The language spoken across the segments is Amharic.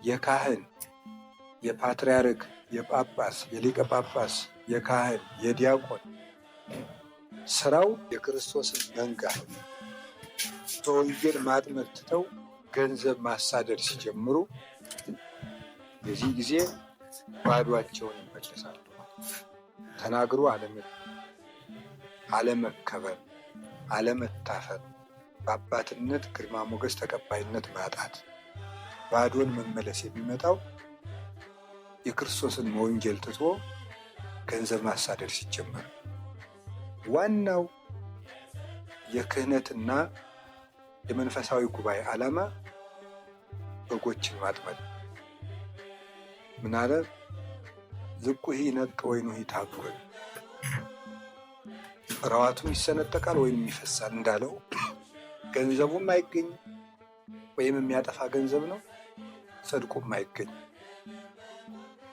የካህን፣ የፓትርያርክ፣ የጳጳስ፣ የሊቀ ጳጳስ፣ የካህን፣ የዲያቆን ስራው የክርስቶስን መንጋ በወንጌል ማጥመድ ትተው ገንዘብ ማሳደድ ሲጀምሩ በዚህ ጊዜ ባዷቸውን ይመለሳሉ። ተናግሮ አለመከበር፣ አለመታፈር፣ በአባትነት ግርማ ሞገስ ተቀባይነት ማጣት፣ ባዶን መመለስ የሚመጣው የክርስቶስን ወንጌል ትቶ ገንዘብ ማሳደድ ሲጀመር። ዋናው የክህነትና የመንፈሳዊ ጉባኤ ዓላማ በጎችን ማጥመድ። ምን አለ? ዝቁሂ ነቅ ወይኑሂ ታጉር፣ ረዋቱም ይሰነጠቃል ወይም ይፈሳል እንዳለው ገንዘቡም አይገኝ ወይም የሚያጠፋ ገንዘብ ነው፣ ጽድቁም አይገኝ።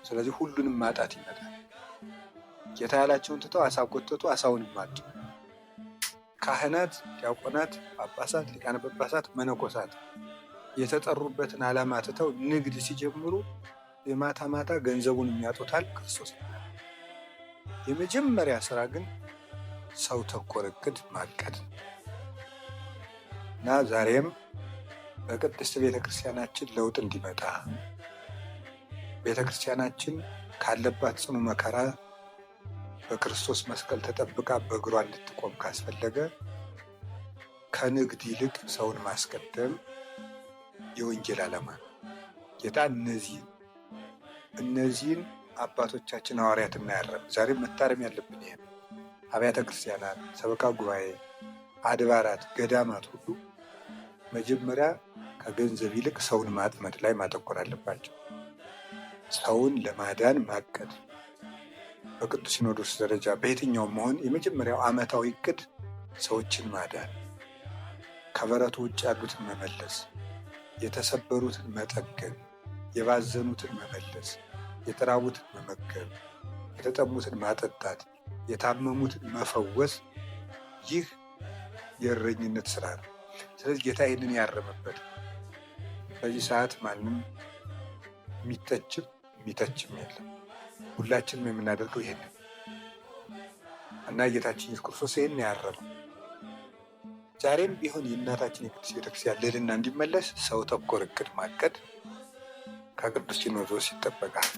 ስለዚህ ሁሉንም ማጣት ይመጣል። ጌታ ያላቸውን ትተው አሳ ጎተቱ፣ አሳውን ማጡ። ካህናት፣ ዲያቆናት፣ ጳጳሳት፣ ሊቃነ ጳጳሳት፣ መነኮሳት የተጠሩበትን ዓላማ ትተው ንግድ ሲጀምሩ የማታ ማታ ገንዘቡን የሚያጡታል። ክርስቶስ የመጀመሪያ ስራ ግን ሰው ተኮር እቅድ ማቀድ እና ዛሬም በቅድስት ቤተክርስቲያናችን ለውጥ እንዲመጣ ቤተክርስቲያናችን ካለባት ጽኑ መከራ በክርስቶስ መስቀል ተጠብቃ በእግሯ እንድትቆም ካስፈለገ ከንግድ ይልቅ ሰውን ማስቀደም የወንጌል ዓላማ ነው። ጌታ እነዚህን አባቶቻችን ሐዋርያትና ያረም ዛሬም መታረም ያለብን ይሄ አብያተ ክርስቲያናት፣ ሰበካ ጉባኤ፣ አድባራት፣ ገዳማት ሁሉ መጀመሪያ ከገንዘብ ይልቅ ሰውን ማጥመድ ላይ ማተኮር አለባቸው። ሰውን ለማዳን ማቀድ በቅዱስ ሲኖዶስ ደረጃ በየትኛውም መሆን የመጀመሪያው ዓመታዊ እቅድ ሰዎችን ማዳን፣ ከበረቱ ውጭ ያሉትን መመለስ፣ የተሰበሩትን መጠገን፣ የባዘኑትን መመለስ፣ የተራቡትን መመገብ፣ የተጠሙትን ማጠጣት፣ የታመሙትን መፈወስ። ይህ የእረኝነት ስራ ነው። ስለዚህ ጌታ ይህንን ያረመበት በዚህ ሰዓት ማንም የሚተችም የሚተችም የለም። ሁላችንም የምናደርገው ይሄንን እና ጌታችን ኢየሱስ ክርስቶስ ይሄን ያረመው። ዛሬም ቢሆን የእናታችን የቅድስት ቤተክርስቲያን ልዕልና እንዲመለስ ሰው ተኮር እቅድ ማቀድ ከቅዱስ ሲኖዶስ ይጠበቃል።